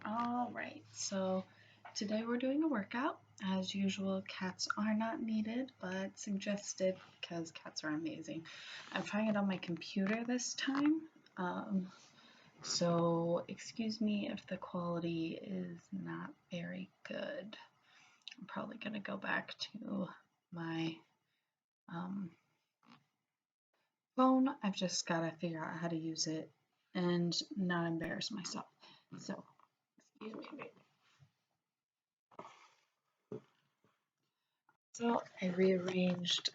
All right, so today we're doing a workout. As usual, cats are not needed, but suggested because cats are amazing. I'm trying it on my computer this time, so excuse me if the quality is not very good. I'm probably going to go back to my phone. I've just got to figure out how to use it and not embarrass myself. So, excuse me. So I rearranged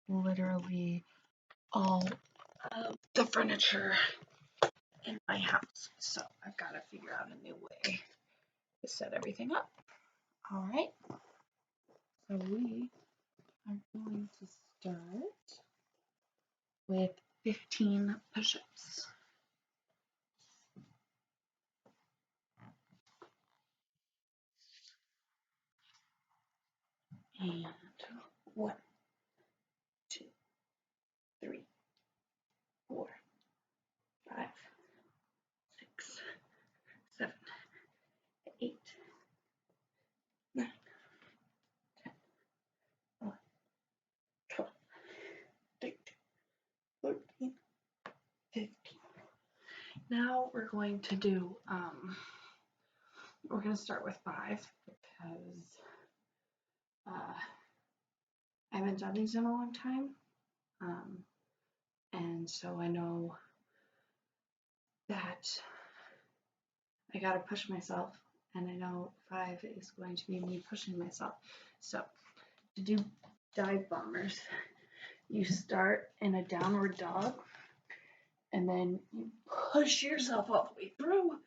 literally all of the furniture in my house. So I've got to figure out a new way to set everything up. All right. So we are going to start with 15 push-ups. And 1, 2, 3, 4, 5, 6, 7, 8, 9, 10, 11, 12, 13, 14, 15. Now we're going to do, we're going to start with 5 because I haven't done these in a long time. And so I know that I got to push myself, and I know 5 is going to be me pushing myself. So to do dive bombers, you start in a downward dog, and then you push yourself all the way through,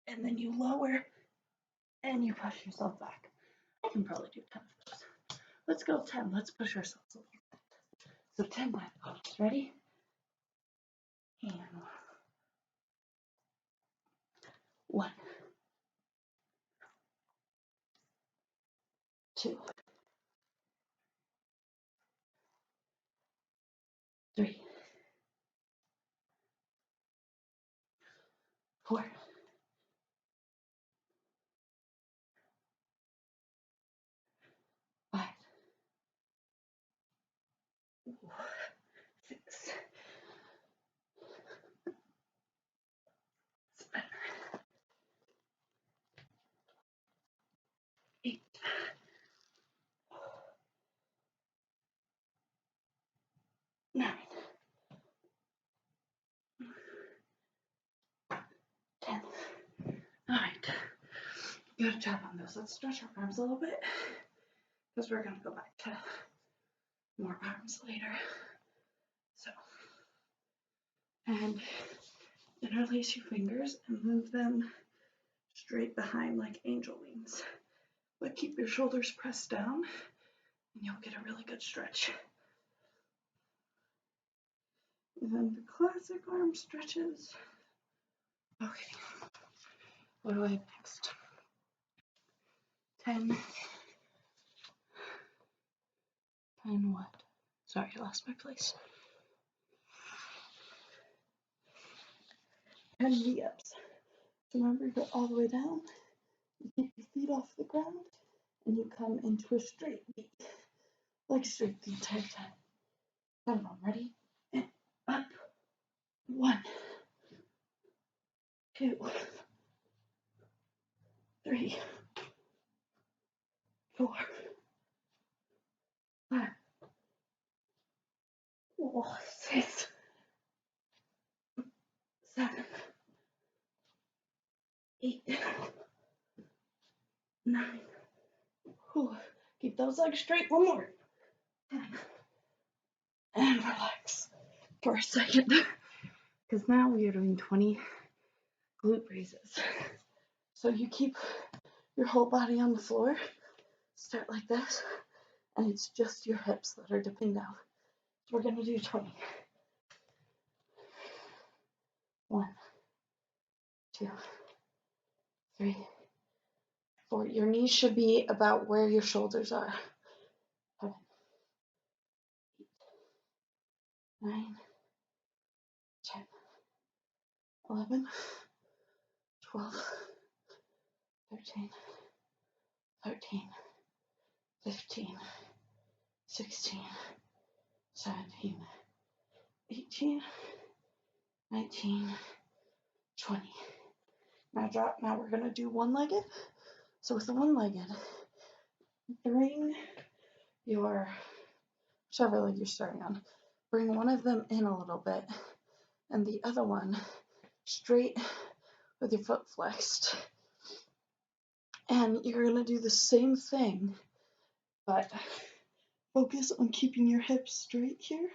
and then you lower, and you push yourself back. I can probably do 10 of those. Let's go 10. Let's push ourselves a little bit. So 10 dive bombers. Ready? And 1, 2, 3, 4, 5, 6, 7, 8, 9, 10. All right, good job on those. Let's stretch our arms a little bit because we're going to go back to more arms later. So, and interlace your fingers and move them straight behind like angel wings. But keep your shoulders pressed down and you'll get a really good stretch. And then the classic arm stretches. Okay, what do I have next? 10. 10 what? Sorry, I lost my place. 10 V-ups. So remember, you go all the way down, you keep your feet off the ground, and you come into a straight V. Like straight the entire time. 10 of them. Ready? And up. 1, 2, 3, 4, 5, 6, 7, 8, 9. Keep those legs straight. One more. 10. And relax for a second. Because now we are doing 20 glute raises. So you keep your whole body on the floor. Start like this. And it's just your hips that are dipping down. So we're going to do 20. 1, 2, 3, 4. Your knees should be about where your shoulders are. 7, 8, 9, 10, 11, 12, 13, 14, 15, 16, 17, 18, 19, 20. Now drop. Now we're going to do one-legged. So with the one-legged, bring your, whichever leg you're starting on, bring one of them in a little bit and the other one straight with your foot flexed. And you're going to do the same thing, but focus on keeping your hips straight here.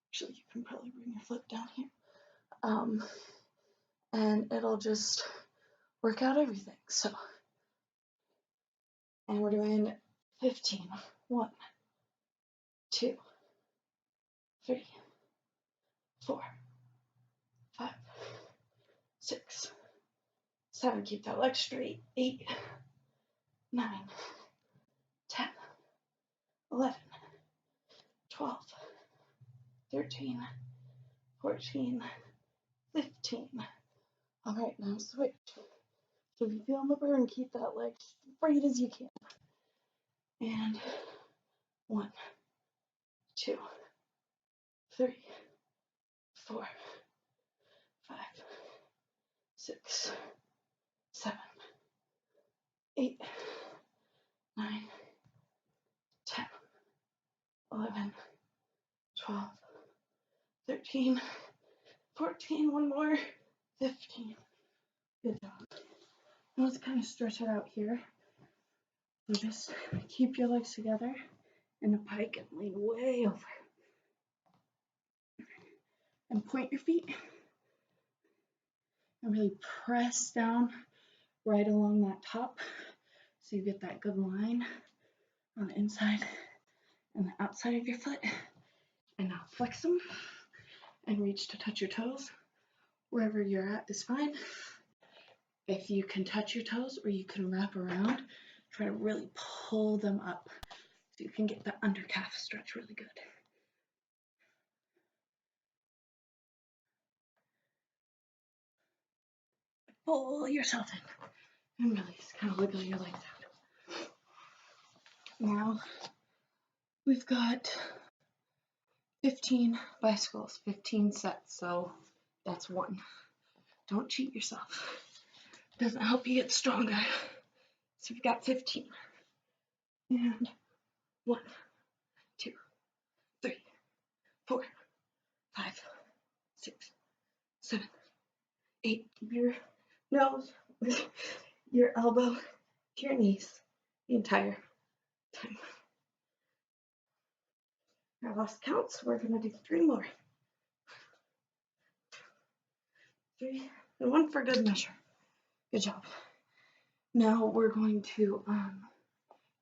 Actually, you can probably bring your foot down here. And it'll just work out everything. So, and we're doing 15. 1, 2, 3, 4, 5, 6, 7. Keep that leg straight. 8, 9, 10, 11, 12, 13, 14, 15. All right, now switch. So if you feel the burn, keep that leg straight as you can. And 1, 2, 3, 4, 5, 6, 7, 8, 9, 10, 11, 12, 13, 14, one more, 15. Good job. Now let's kind of stretch it out here. So just keep your legs together in a pike and lean way over. And point your feet. And really press down right along that top so you get that good line on the inside and the outside of your foot. And now flex them and reach to touch your toes. Wherever you're at is fine. If you can touch your toes or you can wrap around, try to really pull them up so you can get the under calf stretch really good. Pull yourself in and release. Kind of wiggle your legs out. Now we've got 15 bicycles, 15 sets, so that's 1. Don't cheat yourself. Doesn't help you get stronger. So you've got 15. And 1, 2, 3, 4, 5, 6, 7, 8. Keep your nose with your elbow to your knees the entire time. I lost count, so we're going to do 3 more. 3 and 1 for good measure. Good job. Now we're going to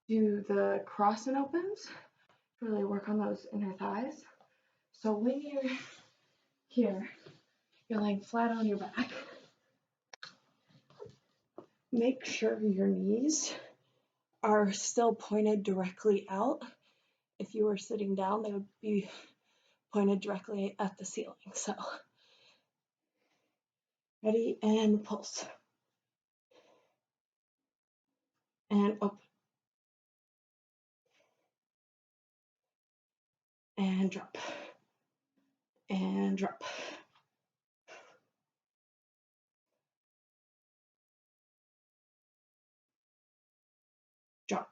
do the cross and opens to really work on those inner thighs. So when you're here, you're laying flat on your back. Make sure your knees are still pointed directly out. If you were sitting down, they would be pointed directly at the ceiling. So, ready and pulse. And open. And drop. And drop. Drop.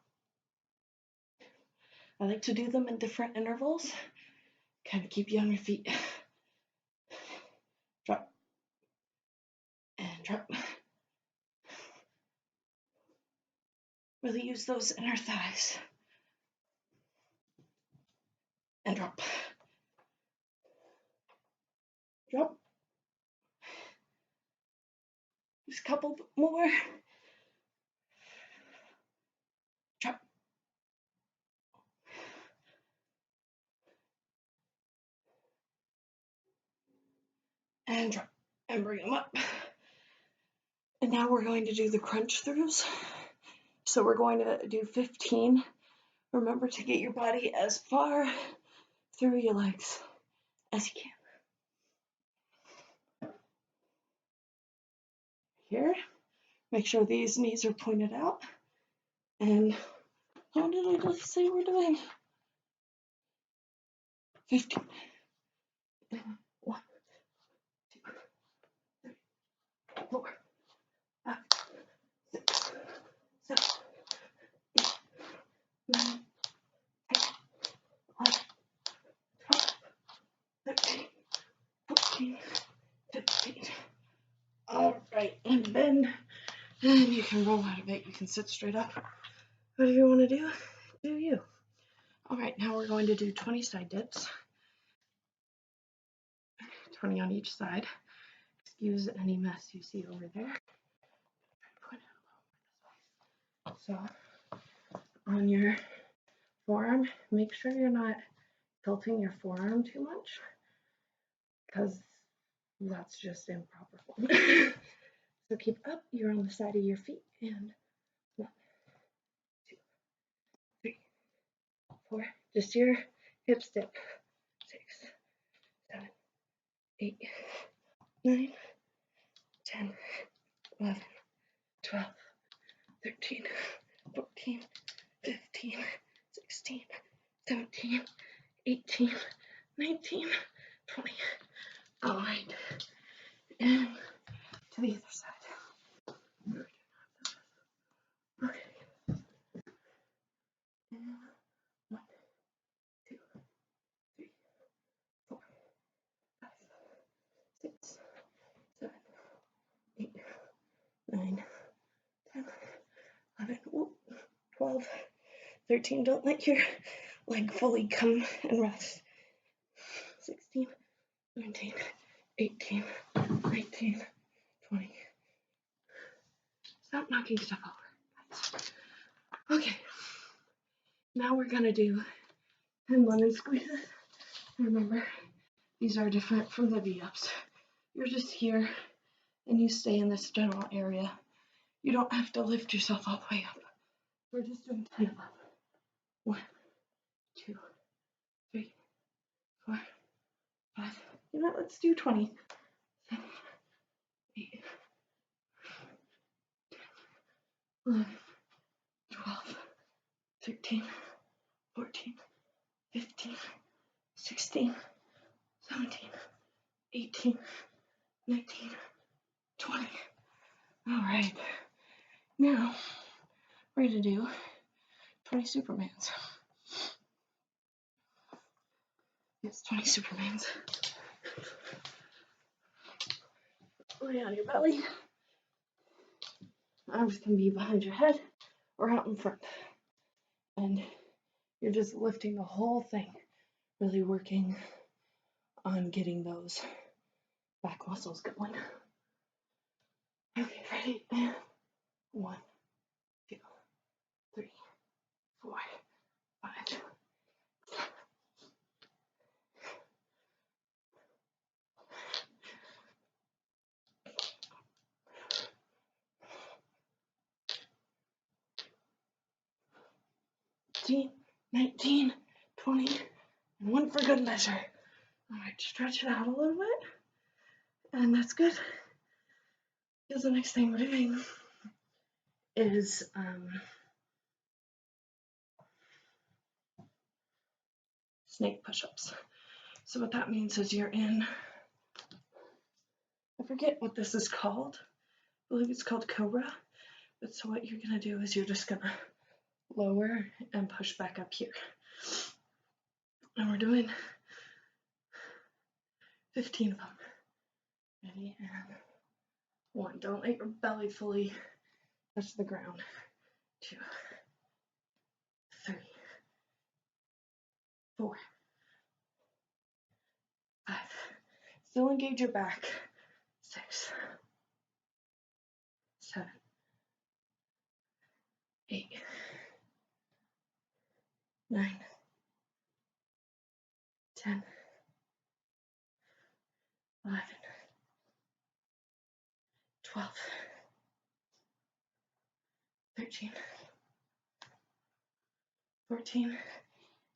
I like to do them in different intervals. Kind of keep you on your feet. Drop. And drop. Really use those inner thighs. And drop. Drop. Just a couple more. Drop. And drop. And bring them up. And now we're going to do the crunch throughs. So we're going to do 15. Remember to get your body as far through your legs as you can. Here, Make sure these knees are pointed out. And how did I just say we're doing? 15. 1, 2, 3, 4, 5, 6, 7, 8, 9, 10, 11, 12, 13, 14, 15. All right, and bend. And you can roll out of it. You can sit straight up. Whatever you want to do, do you. All right, now we're going to do 20 side dips. 20 on each side. Excuse any mess you see over there. So on your forearm, make sure you're not tilting your forearm too much, because that's just improper form. So keep up, you're on the side of your feet, and 1, 2, 3, 4, just your hips dip. 6, 7, 8, 9, 10, 11, 12, 13, 14, 15, 16, 17, 18, 19, 20. All right, and to the other side. Okay. And 1, 2, 3, 4, 5, 6, 7, 8, 9, 10, 11, 12, 13. Don't let your leg fully come and rest. 16, 17, 18, 19, 20. Stop knocking stuff over. Okay. Now we're gonna do 10 lemon squeezes. Remember, these are different from the V-ups. You're just here and you stay in this general area. You don't have to lift yourself all the way up. We're just doing 10 of them. 1, 2, 3, 4, 5. You know what? Let's do 20. 7, 8, 11, 12, 13, 14, 15, 16, 17, 18, 19, 20. All right. Now, we're going to do 20 Supermans. Yes, 20 Supermans. Lay on your belly. Arms can be behind your head or out in front. And you're just lifting the whole thing, really working on getting those back muscles going. Okay, ready? And 1, 2, 3, 4, 5. 18, 19, 20, and 1 for good measure. All right, stretch it out a little bit, and that's good. Because the next thing we're doing is snake push-ups. So what that means is you're in, I forget what this is called. I believe it's called Cobra. But so what you're gonna do is you're just gonna lower and push back up here. And we're doing 15 of them. Ready? And 1. Don't let your belly fully touch the ground. 2, 3, 4, 5. Still engage your back. 6, 7, 8, 9, 10, 11, 12, 13, 14,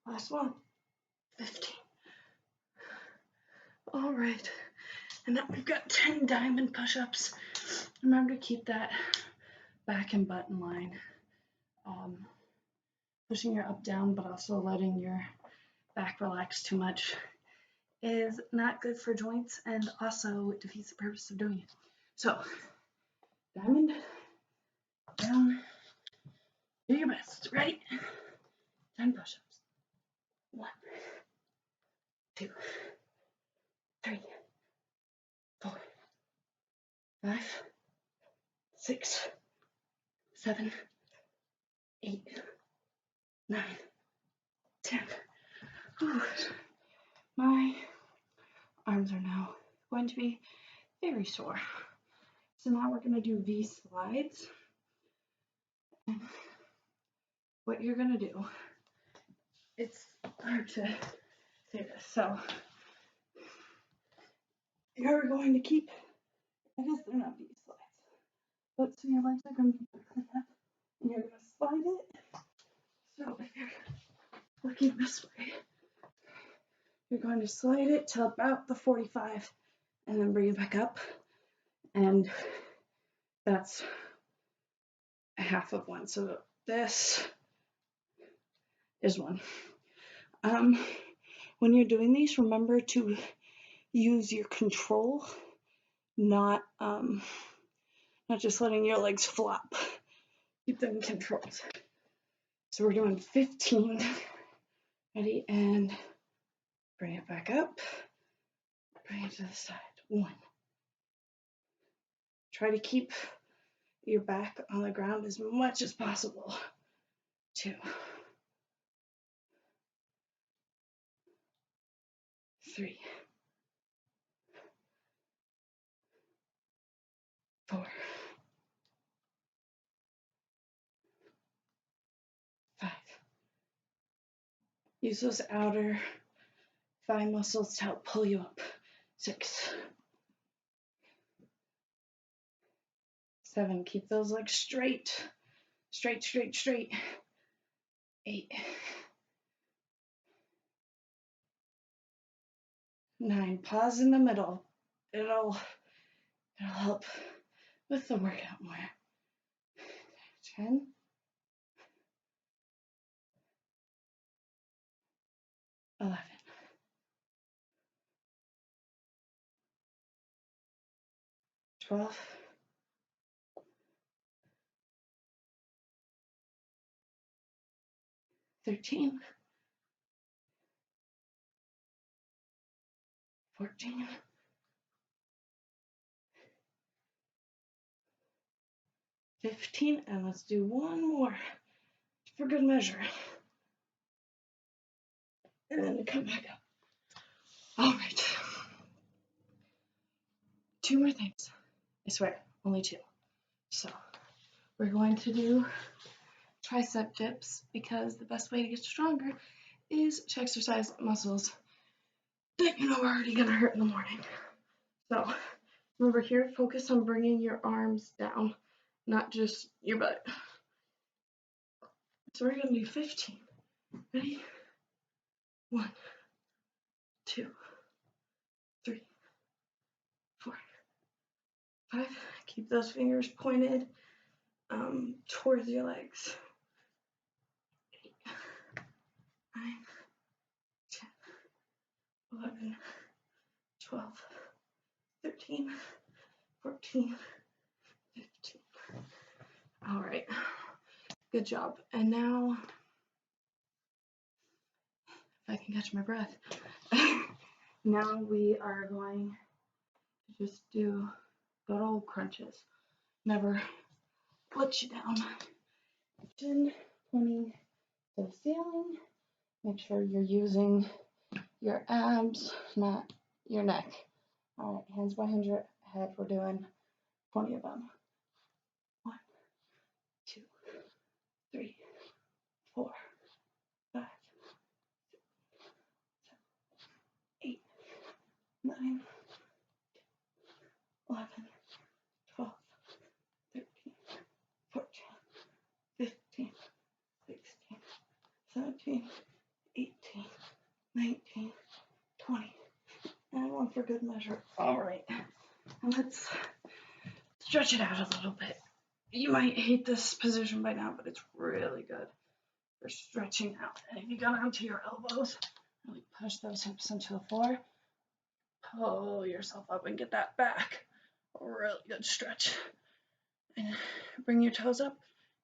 last one, 15. All right, and now we've got 10 diamond push-ups. Remember to keep that back and butt in line. Pushing your up down, but also letting your back relax too much is not good for joints and also defeats the purpose of doing it. So, diamond down, do your best. Ready? 10 push-ups. 1, 2, 3, 4, 5, 6, 7, 8, 9, 10. Whew. My arms are now going to be very sore. So now we're going to do V slides. And what you're going to do, it's hard to say this, so you're going to keep, I guess they're not V slides, but so your legs are going to be like that, and you're going to slide it. So if you're looking this way, you're going to slide it till about the 45 and then bring it back up, and that's half of one. So this is one. When you're doing these, remember to use your control, not just letting your legs flop. Keep them controlled. So we're doing 15. Ready? And bring it back up. Bring it to the side. 1. Try to keep your back on the ground as much as possible. 2. 3. 4. 5. Use those outer thigh muscles to help pull you up. 6. 7. Keep those legs straight. Straight, straight, straight. 8. 9. Pause in the middle. It'll help with the workout more. 10. 11. 12. 13. 14. 15. And let's do one more for good measure. And then come back up. All right. 2 more things. I swear, only 2. So we're going to do tricep dips because the best way to get stronger is to exercise muscles that you know are already going to hurt in the morning. So remember here, focus on bringing your arms down, not just your butt. So we're going to do 15. Ready? 1, 2, 3, 4, 5. Keep those fingers pointed towards your legs. 8, 9, 10, 11, 12, 13, 14, 15. All right. Good job. And now, if I can catch my breath, now we are going to just do good old crunches. Never let you down. Chin pointing to the ceiling. Make sure you're using your abs, not your neck. All right, hands behind your head. We're doing 20 of them. 1, 2, 3, 4, 5, 6, 7, 8, 9, 11, 12, 13, 14, 15, 16, 17, 18, 19, 20. And one for good measure. All right. And let's stretch it out a little bit. You might hate this position by now, but it's really good for stretching out. And if you go onto your elbows, really push those hips into the floor, pull yourself up and get that back. A really good stretch. And bring your toes up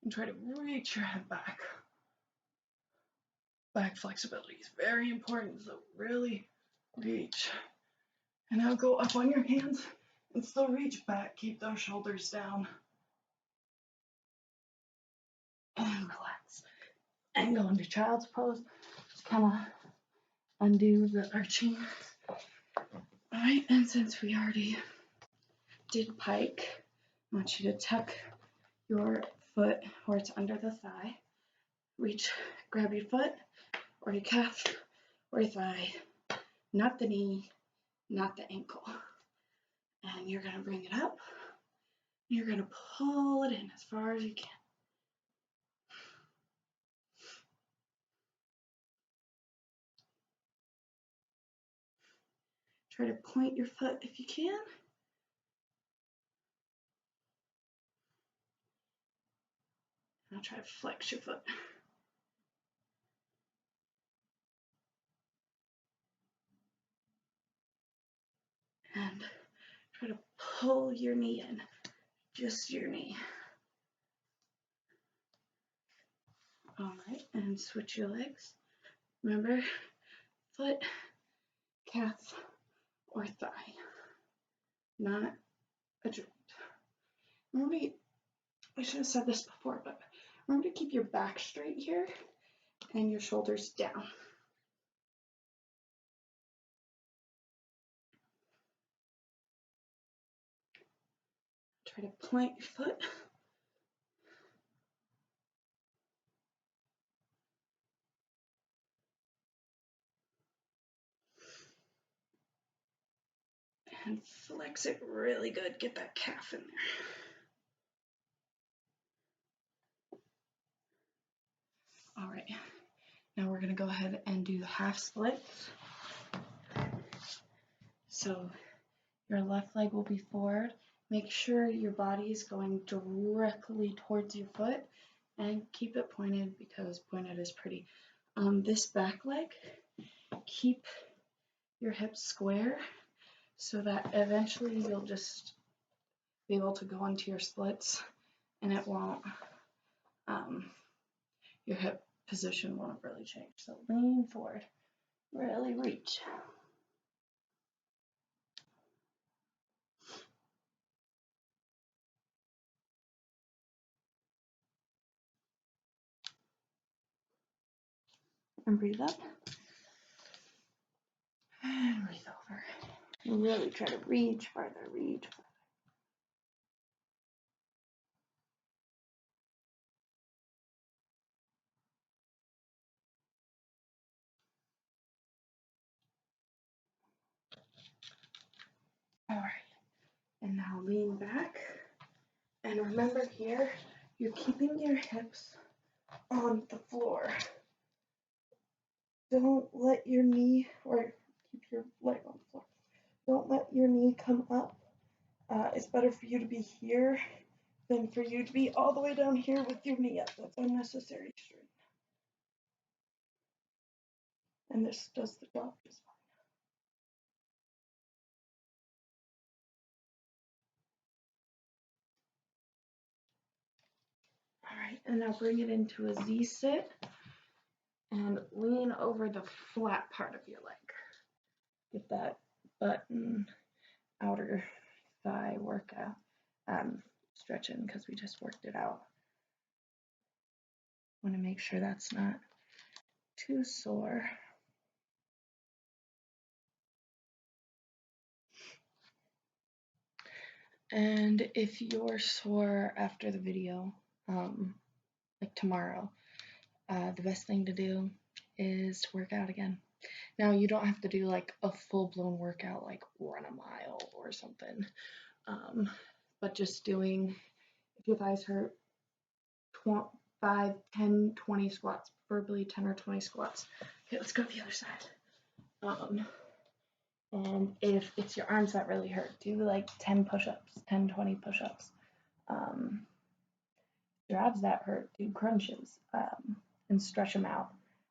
and try to reach your head back. Back flexibility is very important, so really reach. And now go up on your hands and still reach back. Keep those shoulders down. And relax. And go into child's pose. Just kind of undo the arching. Alright, and since we already did pike, I want you to tuck your foot where it's under the thigh. Reach, grab your foot, or your calf, or your thigh. Not the knee, not the ankle. And you're going to bring it up. You're going to pull it in as far as you can. Try to point your foot if you can. Now try to flex your foot. And try to pull your knee in. Just your knee. Alright, and switch your legs. Remember, foot, calf, or thigh. Not a joint. Remember, I should have said this before, but remember to keep your back straight here and your shoulders down. Try to plant your foot. And flex it really good. Get that calf in there. All right, now we're gonna go ahead and do the half splits. So your left leg will be forward. Make sure your body is going directly towards your foot and keep it pointed because pointed is pretty. This back leg, keep your hips square so that eventually you'll just be able to go into your splits and it won't, your hip position won't really change. So lean forward, really reach. And breathe up. And breathe over. And really try to reach farther, reach farther. All right, and now lean back. And remember here, you're keeping your hips on the floor. Don't let your knee, or keep your leg on the floor. Don't let your knee come up. It's better for you to be here than for you to be all the way down here with your knee up. That's unnecessary strain. And this does the job just fine. All right, and now bring it into a Z sit and lean over the flat part of your leg. Get that button, outer thigh workout, stretching because we just worked it out. Want to make sure that's not too sore. And if you're sore after the video, like tomorrow, the best thing to do is to work out again. Now, you don't have to do like a full-blown workout, like run a mile or something, but just doing, if your thighs hurt, 5, 10, 20 squats, preferably 10 or 20 squats. Okay, let's go to the other side. And if it's your arms that really hurt, do like 10 push-ups, 10, 20 push-ups. your abs that hurt, do crunches and stretch them out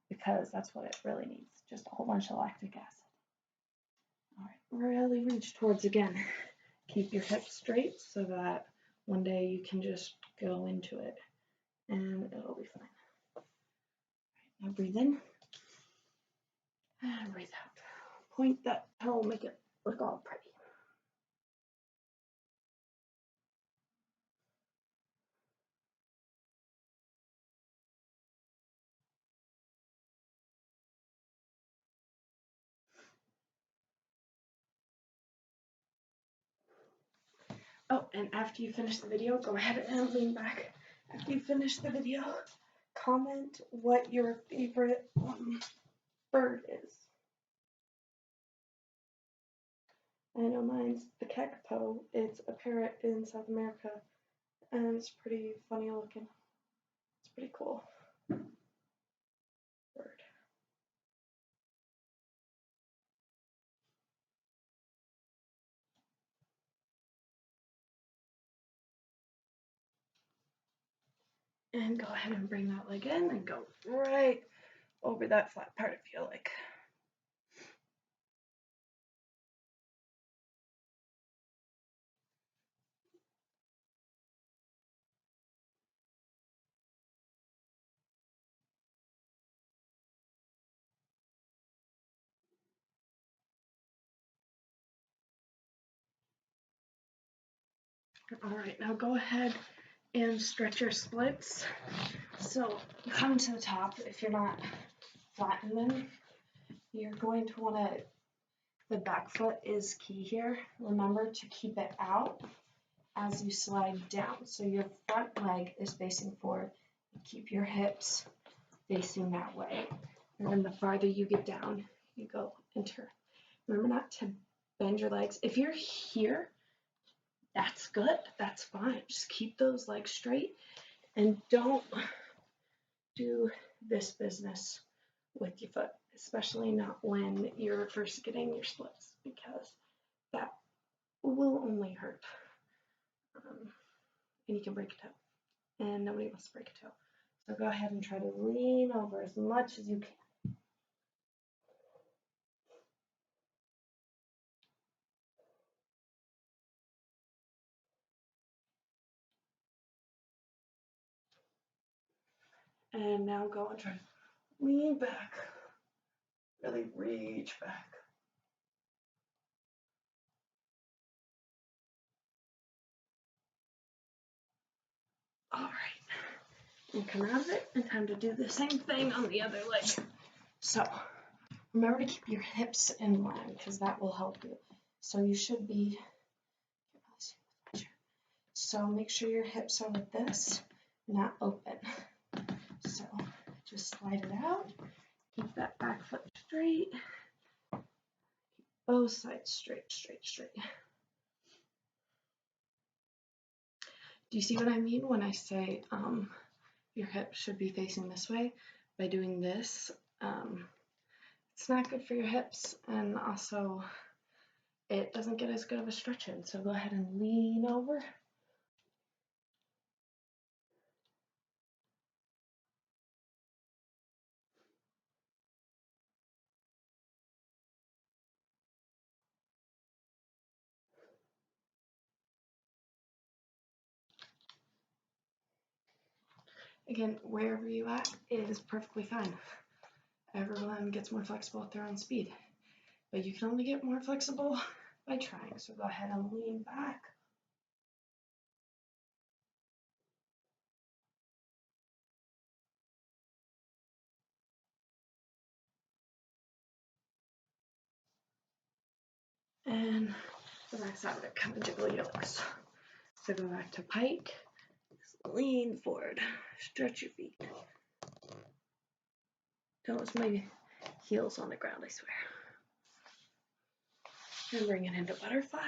because that's what it really needs, just a whole bunch of lactic acid. All right, really reach towards again. Keep your hips straight so that one day you can just go into it and it'll be fine. All right, now breathe in and breathe out. Point that toe, make it look all pretty. Oh, and after you finish the video, go ahead and lean back. After you finish the video, comment what your favorite bird is. I know mine's the kakapo. It's a parrot in South America, and it's pretty funny looking. It's pretty cool bird. And go ahead and bring that leg in and go right over that flat part of your leg. All right, now go ahead and stretch your splits. So come to the top. If you're not flattening them, you're going to want to, the back foot is key here. Remember to keep it out as you slide down. So your front leg is facing forward. Keep your hips facing that way. And then the farther you get down, you go and turn. Remember not to bend your legs. If you're here, that's good. That's fine. Just keep those legs straight and don't do this business with your foot, especially not when you're first getting your splits, because that will only hurt. And you can break a toe, and nobody wants to break a toe. So go ahead and try to lean over as much as you can. And now go and try to lean back. Really reach back. All right. And come out of it, and time to do the same thing on the other leg. So remember to keep your hips in line because that will help you. So you should be, so make sure your hips are like this, not open. So just slide it out, keep that back foot straight, keep both sides straight, straight, straight. Do you see what I mean when I say your hips should be facing this way? By doing this, it's not good for your hips, and also it doesn't get as good of a stretch in. So go ahead and lean over. Again, wherever you at is perfectly fine. Everyone gets more flexible at their own speed, but you can only get more flexible by trying. So go ahead and lean back. And the back side of it, come and jiggle your legs. So go back to pike, lean forward, stretch your feet. Don't lose my heels on the ground, I swear. And bring it into butterfly.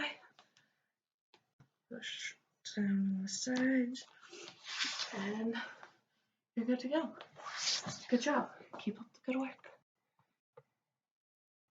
Push down the sides, and you're good to go. Good job. Keep up the good work.